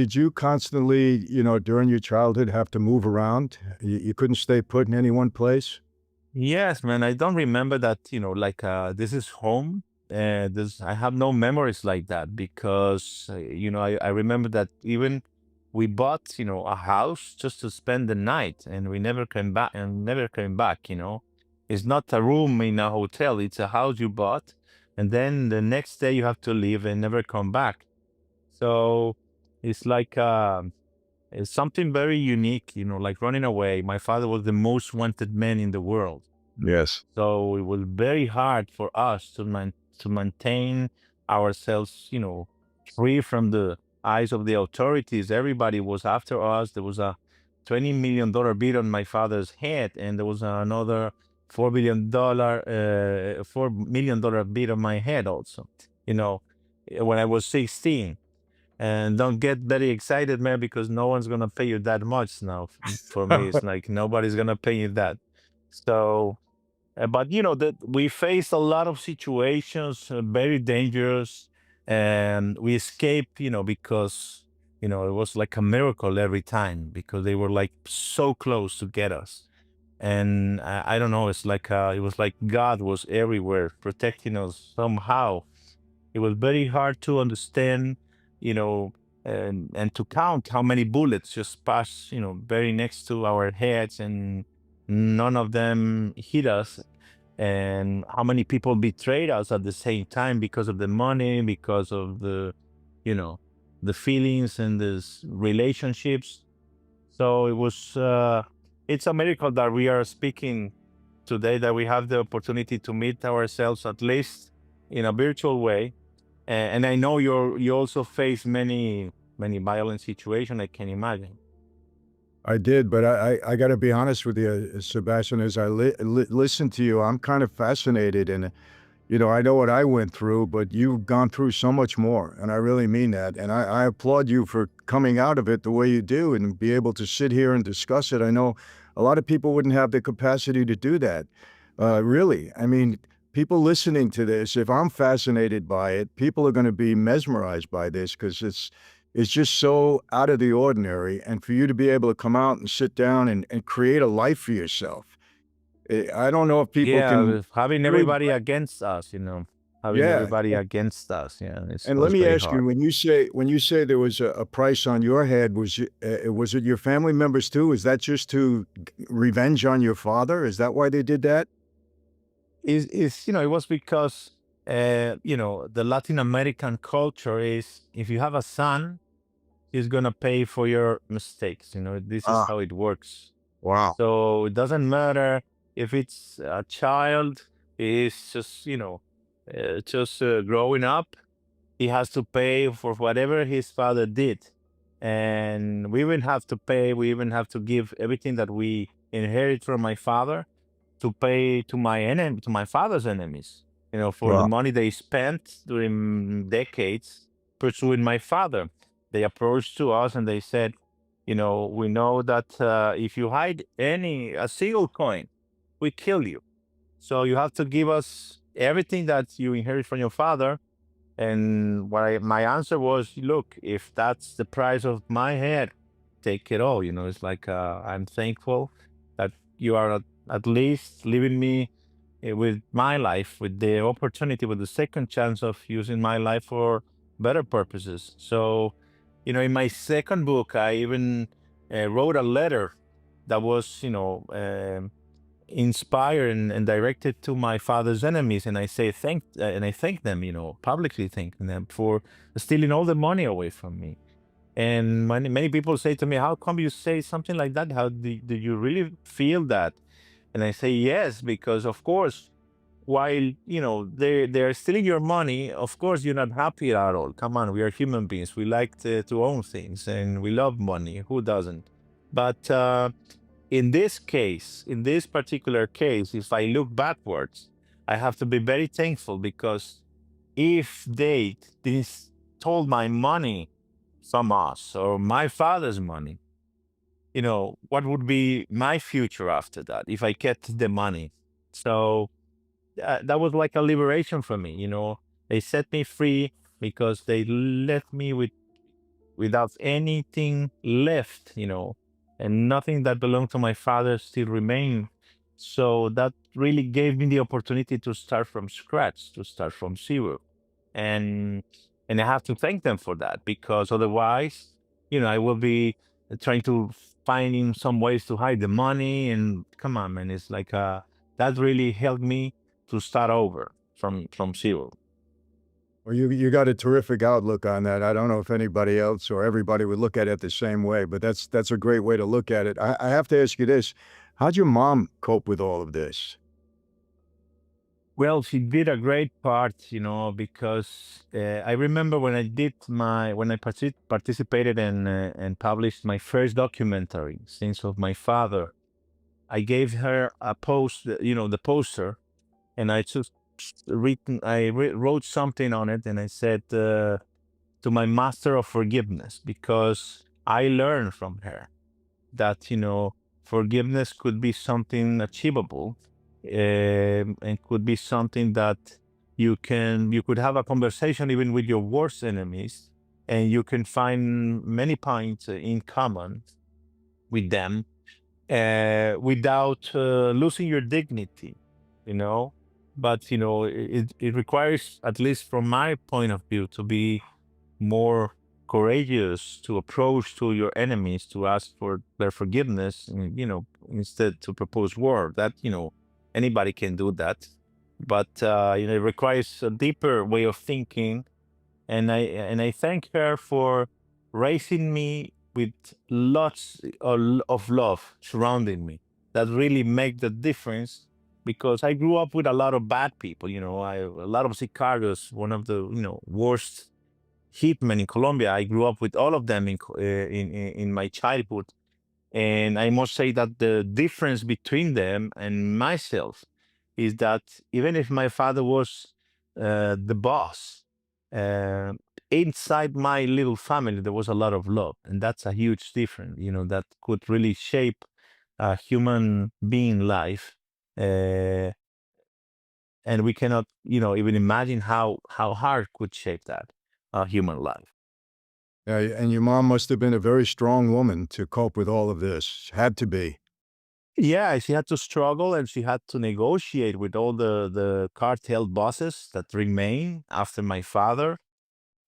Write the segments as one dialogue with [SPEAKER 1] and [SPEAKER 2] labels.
[SPEAKER 1] Did you constantly, during your childhood have to move around? You couldn't stay put in any one place?
[SPEAKER 2] Yes, man. I don't remember that, like this is home. This I have no memories like that because I remember that even we bought, a house just to spend the night and we never came back and never came back. It's not a room in a hotel, it's a house you bought, and then the next day you have to leave and never come back. So it's like it's something very unique, like running away. My father was the most wanted man in the world.
[SPEAKER 1] Yes.
[SPEAKER 2] So it was very hard for us to maintain ourselves, free from the eyes of the authorities. Everybody was after us. There was a $20 million bill on my father's head, and there was another $4 million bill on my head also. You know, when I was 16. And don't get very excited, man, because no one's gonna pay you that much now. For me, it's like nobody's gonna pay you that. So but that we faced a lot of situations, very dangerous, and we escaped, because it was like a miracle every time because they were like so close to get us. And I don't know, it's like it was like God was everywhere protecting us somehow. It was very hard to understand, you know, and to count how many bullets just passed, very next to our heads, and none of them hit us, and how many people betrayed us at the same time because of the money, because of you know, the feelings and these relationships. So it's a miracle that we are speaking today, that we have the opportunity to meet ourselves at least in a virtual way. And I know you also face many violent situations, I can imagine.
[SPEAKER 1] I did, but I got to be honest with you, Sebastian, as I listen to you, I'm kind of fascinated. And, I know what I went through, but you've gone through so much more. And I really mean that. And I applaud you for coming out of it the way you do and be able to sit here and discuss it. I know a lot of people wouldn't have the capacity to do that. Really. I mean, people listening to this, if I'm fascinated by it, people are going to be mesmerized by this because it's just so out of the ordinary. And for you to be able to come out and sit down and create a life for yourself. I don't know if people
[SPEAKER 2] Yeah,
[SPEAKER 1] can
[SPEAKER 2] with having
[SPEAKER 1] really,
[SPEAKER 2] everybody against us, having
[SPEAKER 1] yeah.
[SPEAKER 2] everybody against us. Yeah, it
[SPEAKER 1] And let
[SPEAKER 2] was
[SPEAKER 1] me
[SPEAKER 2] very
[SPEAKER 1] ask you,
[SPEAKER 2] hard.
[SPEAKER 1] when you say there was a price on your head, was it your family members too? Is that just to revenge on your father? Is that why they did that?
[SPEAKER 2] It was because the Latin American culture is, if you have a son, he's gonna pay for your mistakes. This is
[SPEAKER 1] Ah,
[SPEAKER 2] how it works.
[SPEAKER 1] wow.
[SPEAKER 2] So it doesn't matter if it's a child, is just growing up. He has to pay for whatever his father did, and we even have to pay. We even have to give everything that we inherit from my father to pay to my father's enemies. For the
[SPEAKER 1] Wow.
[SPEAKER 2] money they spent during decades pursuing my father. They approached to us and they said, we know that if you hide a single coin, we kill you. So you have to give us everything that you inherit from your father. And my answer was, look, if that's the price of my head, take it all. It's like I'm thankful that you are at least leaving me with my life, with the opportunity, with the second chance of using my life for better purposes. So, in my second book, I even wrote a letter that was, inspired and directed to my father's enemies, and I thank them, publicly thanking them for stealing all the money away from me. And many people say to me, how come you say something like that? How do you really feel that? And I say yes, because of course, while they're stealing your money, of course you're not happy at all. Come on, we are human beings, we like to own things, and we love money, who doesn't? But in this case, in this particular case, if I look backwards, I have to be very thankful, because if they didn't stole my money from us, or my father's money, what would be my future after that if I kept the money? So that was like a liberation for me. They set me free because they left me without anything left, and nothing that belonged to my father still remained. So that really gave me the opportunity to start from scratch, to start from zero. And I have to thank them for that, because otherwise, I will be trying to finding some ways to hide the money. And come on, man, it's like that really helped me to start over from zero.
[SPEAKER 1] Well, you got a terrific outlook on that. I don't know if anybody else or everybody would look at it the same way, but that's a great way to look at it. I have to ask you this: how'd your mom cope with all of this?
[SPEAKER 2] Well, she did a great part, because I remember when I participated and published my first documentary, Sins of My Father. I gave her a post, the poster, and I wrote something on it, and I said, to my master of forgiveness, because I learned from her that forgiveness could be something achievable, and could be something that you could have a conversation even with your worst enemies, and you can find many points in common with them, without losing your dignity, you know. But it requires, at least from my point of view, to be more courageous to approach to your enemies to ask for their forgiveness, and, instead to propose war. That anybody can do that, but it requires a deeper way of thinking. And I thank her for raising me with lots of love surrounding me. That really make the difference, because I grew up with a lot of bad people. A lot of sicarios, one of the worst hitmen in Colombia. I grew up with all of them in my childhood, and I must say that the difference between them and myself is that even if my father was the boss, uh, inside my little family, there was a lot of love. And that's a huge difference, that could really shape a human being life. Uh, and we cannot, even imagine how hard could shape that human life.
[SPEAKER 1] Yeah, and your mom must have been a very strong woman to cope with all of this. Had to be.
[SPEAKER 2] Yeah, she had to struggle, and she had to negotiate with all the cartel bosses that remain after my father.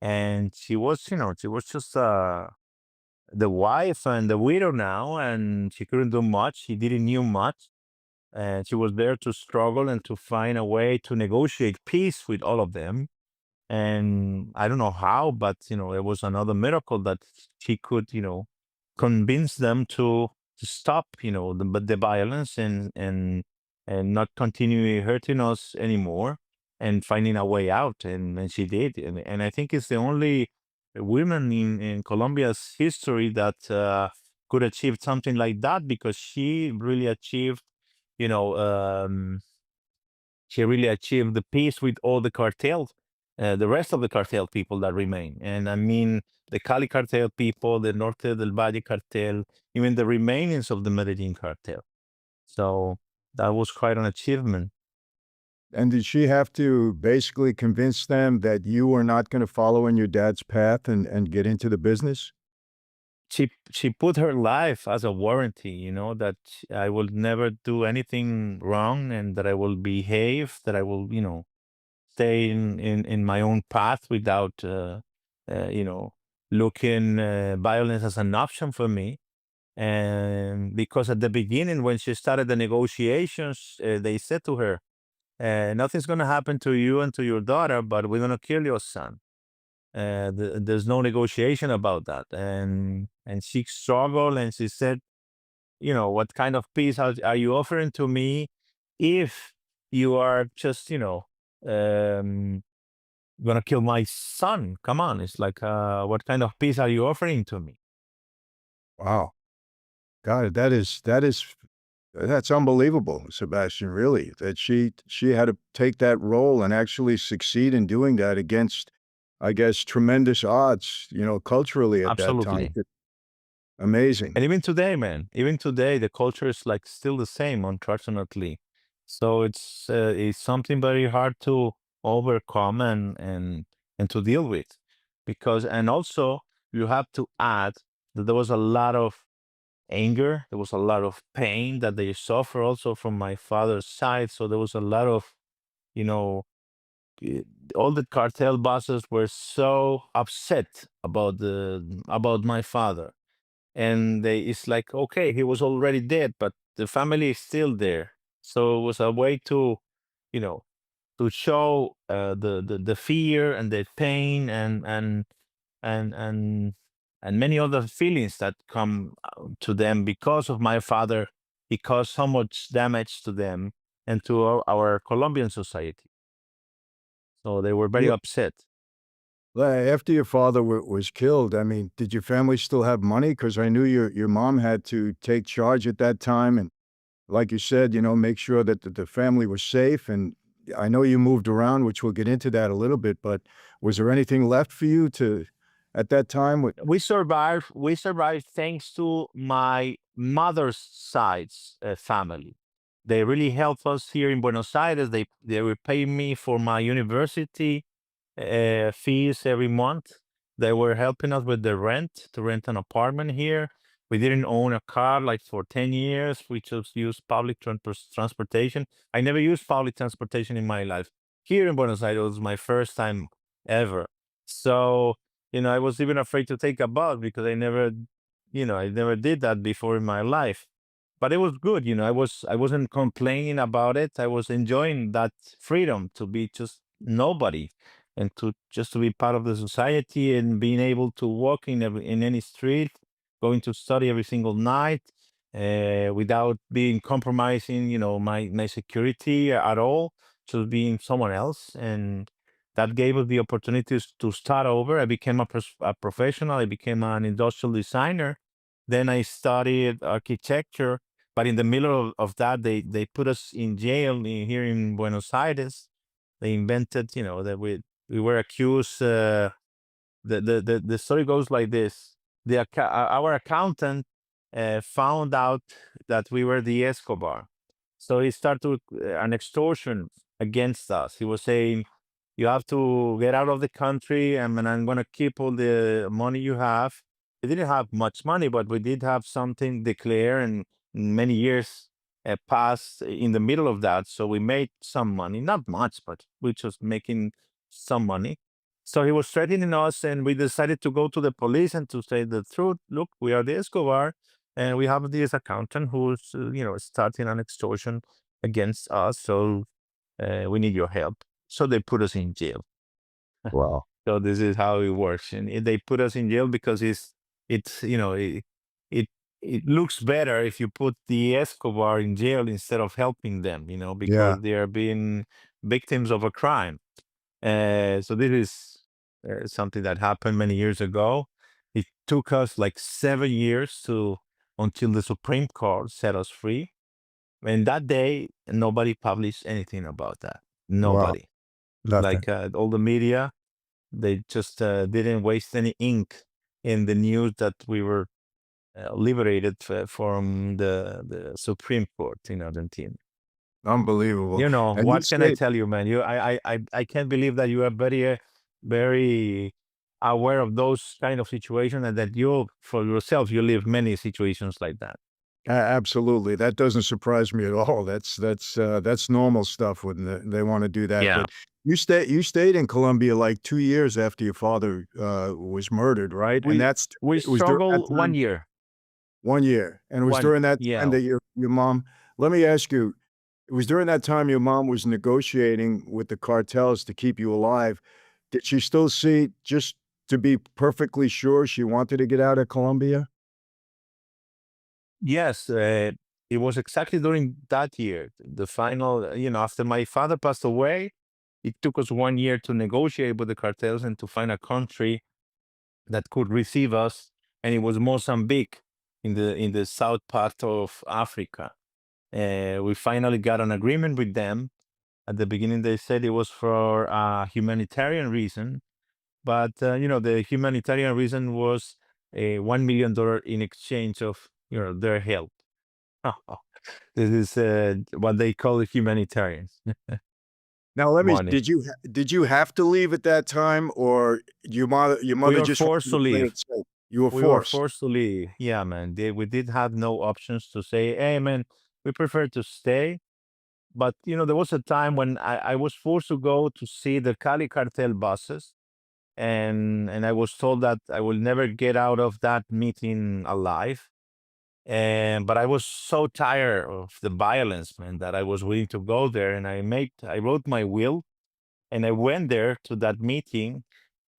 [SPEAKER 2] And she was just the wife and the widow now, and she couldn't do much. She didn't knew much, and she was there to struggle and to find a way to negotiate peace with all of them. And I don't know how, but it was another miracle that she could convince them to stop the violence, and not continue hurting us anymore, and finding a way out. And she did. And I think it's the only woman in Colombia's history that could achieve something like that, because you know um she really achieved the peace with all the cartels, the rest of the cartel people that remain. And I mean, the Cali cartel people, the Norte del Valle cartel, even the remainings of the Medellin cartel. So that was quite an achievement.
[SPEAKER 1] And did she have to basically convince them that you were not gonna follow in your dad's path and get into the business?
[SPEAKER 2] She put her life as a warranty, that I will never do anything wrong, and that I will behave, that I will, stay in my own path without, uh, you know, looking violence as an option for me. And because at the beginning, when she started the negotiations, they said to her, "Nothing's going to happen to you and to your daughter, but we're going to kill your son." There's no negotiation about that. And she struggled, and she said, "What kind of peace are you offering to me if you are just, um, gonna kill my son? Come on, it's like, what kind of peace are you offering to me?"
[SPEAKER 1] Wow. God, that's unbelievable, Sebastian, really, that she had to take that role and actually succeed in doing that against, I guess, tremendous odds, culturally at that time.
[SPEAKER 2] Absolutely.
[SPEAKER 1] Amazing.
[SPEAKER 2] And even today, man, even today, the culture is like still the same, unfortunately. So it's something very hard to overcome, and to deal with, because, and also you have to add that there was a lot of anger, there was a lot of pain that they suffer also from my father's side. So there was a lot of, you know, eh, all the cartel bosses were so upset about my father, and it's like, okay, he was already dead, but the family is still there. So it was a way to, you know, to show the fear and the pain and and and many other feelings that come to them because of my father. He caused so much damage to them and to our Colombian society. So they were very
[SPEAKER 1] Yeah.
[SPEAKER 2] upset.
[SPEAKER 1] After your father was killed, I mean, did your family still have money? Because I knew your mom had to take charge at that time, and like you said, make sure that the family was safe. And I know you moved around, which we'll get into that a little bit. But was there anything left for you to at that time?
[SPEAKER 2] We survived. We survived thanks to my mother's side's family. They really helped us here in Buenos Aires. They were paying me for my university fees every month. They were helping us with the rent to rent an apartment here. We didn't own a car like for 10 years. We just used public transportation. I never used public transportation in my life. Here in Buenos Aires, it was my first time ever. So, I was even afraid to take a bus because I never did that before in my life. But it was good. I wasn't complaining about it. I was enjoying that freedom to be just nobody and to just to be part of the society and being able to walk in any street, going to study every single night without being compromising, my security at all, just being someone else. And that gave us the opportunities to start over. I became a professional. I became an industrial designer. Then I studied architecture. But in the middle of that, they put us in jail here in Buenos Aires. They invented, that we were accused. The story goes like this: our accountant found out that we were the Escobar, so he started an extortion against us. He was saying, "You have to get out of the country, and I'm going to keep all the money you have." We didn't have much money, but we did have something declared, and many years passed in the middle of that. So we made some money, not much, but we just making some money. So he was threatening us, and we decided to go to the police and to say the truth. Look, we are the Escobar, and we have this accountant who's, starting an extortion against us. So we need your help. So they put us in jail.
[SPEAKER 1] Wow.
[SPEAKER 2] So this is how it works, and they put us in jail because it's it it looks better if you put the Escobar in jail instead of helping them,
[SPEAKER 1] Yeah.
[SPEAKER 2] because they are being victims of a crime. So this is something that happened many years ago. It took us like 7 years to until the Supreme Court set us free. And that day, nobody published anything about that.
[SPEAKER 1] Wow.
[SPEAKER 2] Nobody.
[SPEAKER 1] Nothing.
[SPEAKER 2] Like all the media, they just didn't waste any ink in the news that we were liberated from the Supreme Court in Argentina.
[SPEAKER 1] Unbelievable. And you
[SPEAKER 2] What can I
[SPEAKER 1] stayed.
[SPEAKER 2] tell you, man? I can't believe that you are very aware of those kind of situations, and that you, for yourself, you live many situations like that.
[SPEAKER 1] Absolutely. That doesn't surprise me at all. That's normal stuff when they wanna do that.
[SPEAKER 2] Yeah.
[SPEAKER 1] But you stayed in Colombia, like, 2 years after your father, was murdered, right? And
[SPEAKER 2] We we
[SPEAKER 1] it was during that
[SPEAKER 2] struggle one
[SPEAKER 1] time.
[SPEAKER 2] year.
[SPEAKER 1] 1 year, and it was
[SPEAKER 2] One,
[SPEAKER 1] during that time
[SPEAKER 2] yeah.
[SPEAKER 1] that your mom. Let me ask you, it was during that time your mom was negotiating with the cartels to keep you alive. Did she still see, just to be perfectly sure, she wanted to get out of Colombia?
[SPEAKER 2] Yes, it was exactly during that year, the final, after my father passed away, it took us 1 year to negotiate with the cartels and to find a country that could receive us, and it was Mozambique in the south part of Africa. We finally got an agreement with them. At the beginning, they said it was for a humanitarian reason, but the humanitarian reason was a $1 million in exchange of their help. This is what they call humanitarians.
[SPEAKER 1] Now let me
[SPEAKER 2] money.
[SPEAKER 1] did you have to leave at that time, or your
[SPEAKER 2] We
[SPEAKER 1] mother
[SPEAKER 2] were
[SPEAKER 1] just wanted
[SPEAKER 2] forced
[SPEAKER 1] you
[SPEAKER 2] to
[SPEAKER 1] to play
[SPEAKER 2] leave.
[SPEAKER 1] it safe? You were
[SPEAKER 2] We were
[SPEAKER 1] forced.
[SPEAKER 2] forced to leave. Yeah, man. We did have no options to say, hey, man, we prefer to stay. But, there was a time when I was forced to go to see the Cali cartel buses. And I was told that I will never get out of that meeting alive. But I was so tired of the violence, man, that I was willing to go there. And I wrote my will and I went there to that meeting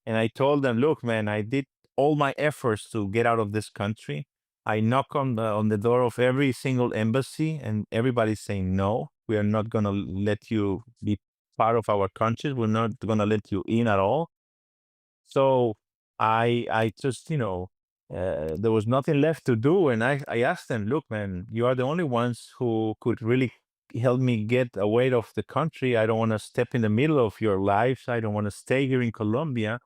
[SPEAKER 2] and I told them, look, man, I did all my efforts to get out of this country. I knock on the door of every single embassy, and everybody's saying no. We are not gonna let you be part of our country. We're not gonna let you in at all. So I just there was nothing left to do, and I asked them, look, man, you are the only ones who could really help me get away of the country. I don't want to step in the middle of your lives. I don't want to stay here in Colombia,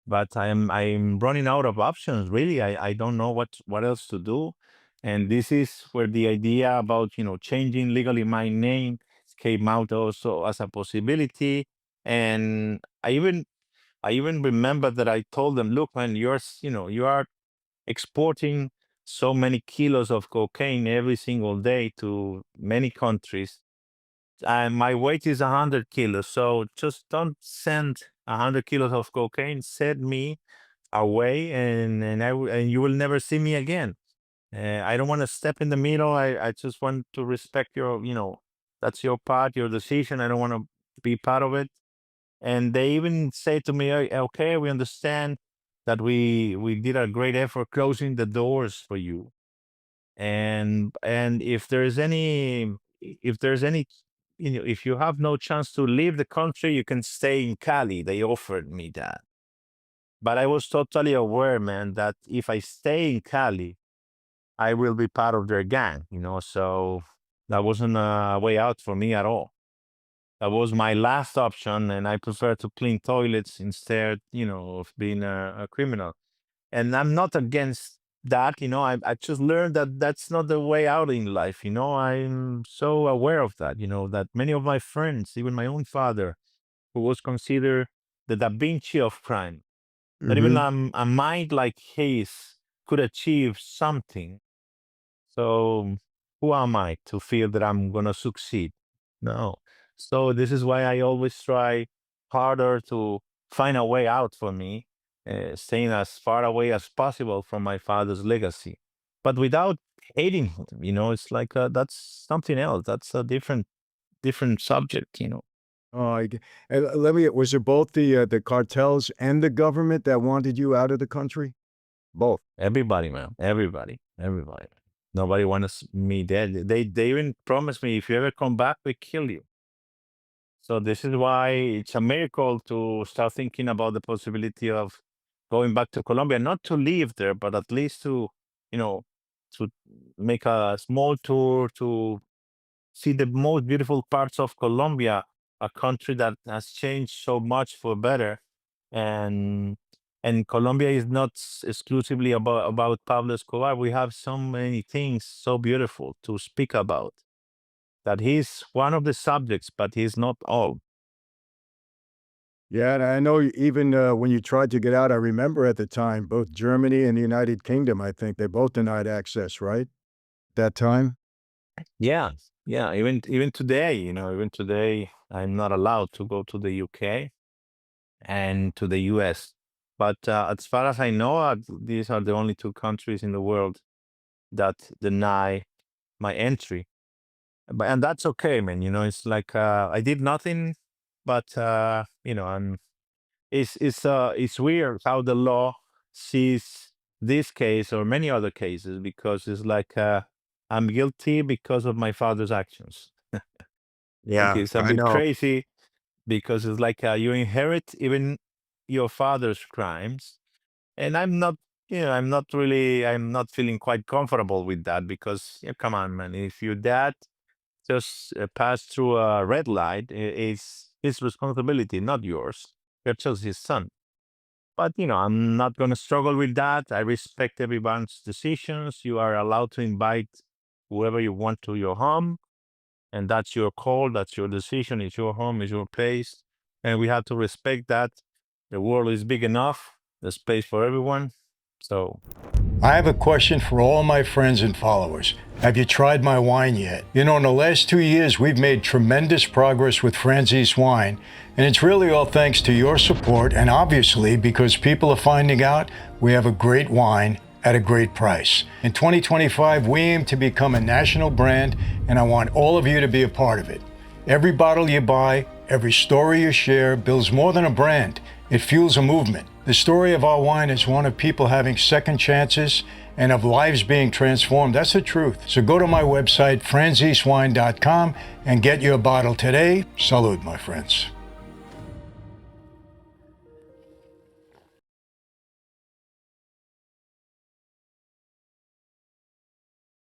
[SPEAKER 2] but I'm running out of options. Really, I don't know what else to do. And this is where the idea about changing legally my name came out also as a possibility. And I even remember that I told them, look, man, you are exporting so many kilos of cocaine every single day to many countries. And my weight is 100 kilos. So just don't send 100 kilos of cocaine. Send me away, and you will never see me again. I don't want to step in the middle. I just want to respect that's your part, your decision. I don't want to be part of it. And they even say to me, Okay, we understand that we did a great effort closing the doors for you, and if there's any if you have no chance to leave the country, you can stay in Cali. They offered me that, but I was totally aware, man, that if I stay in Cali, I will be part of their gang. So that wasn't a way out for me at all. That was my last option, and I prefer to clean toilets instead, of being a criminal. And I'm not against that. I just learned that that's not the way out in life. I'm so aware of that. That many of my friends, even my own father, who was considered the Da Vinci of crime, that even
[SPEAKER 1] Mhm.
[SPEAKER 2] a mind like his could achieve something. So who am I to feel that I'm gonna succeed? No. So this is why I always try harder to find a way out for me, staying as far away as possible from my father's legacy, but without hating him. It's like that's something else. That's a different subject.
[SPEAKER 1] Oh, and let me was it both the cartels and the government that wanted you out of the country? Both.
[SPEAKER 2] Everybody, man. Everybody. Nobody wants me dead. They even promised me, if you ever come back, we kill you. So this is why it's a miracle to start thinking about the possibility of going back to Colombia, not to live there, but at least you know, to make a small tour to see the most beautiful parts of Colombia, a country that has changed so much for better. And and Colombia is not exclusively about Pablo Escobar. We have so many things so beautiful to speak about, that he's one of the subjects, but he's not all.
[SPEAKER 1] Yeah, and I know even, when you tried to get out, I remember at the time, both Germany and the United Kingdom, I think they both denied access, right? That time?
[SPEAKER 2] Yeah, yeah. Even today, I'm not allowed to go to the UK and to the US. But as far as I know, these are the only two countries in the world that deny my entry. And that's okay, man. It's like I did nothing, but it's weird how the law sees this case or many other cases, because it's like I'm guilty because of my father's actions. Like,
[SPEAKER 1] Yeah,
[SPEAKER 2] it's a
[SPEAKER 1] I
[SPEAKER 2] bit
[SPEAKER 1] know.
[SPEAKER 2] crazy, because it's like you inherit even your father's crimes, and I'm not feeling quite comfortable with that, because yeah, come on, man, if your dad just passed through a red light, it's his responsibility, not yours. You're just his son. But I'm not going to struggle with that. I respect everyone's decisions. You are allowed to invite whoever you want to your home. And that's your call, that's your decision, it's your home, it's your place. And we have to respect that. The world is big enough, there's space for everyone. So
[SPEAKER 3] I have a question for all my friends and followers. Have you tried my wine yet? You know, in the last 2 years, we've made tremendous progress with Franzese wine, and it's really all thanks to your support, and obviously because people are finding out we have a great wine at a great price. In 2025, we aim to become a national brand, and I want all of you to be a part of it. Every bottle you buy, every story you share builds more than a brand. It fuels a movement. The story of our wine is one of people having second chances and of lives being transformed. That's the truth. So go to my website, franzesewine.com, and get your bottle today. Salud, my friends.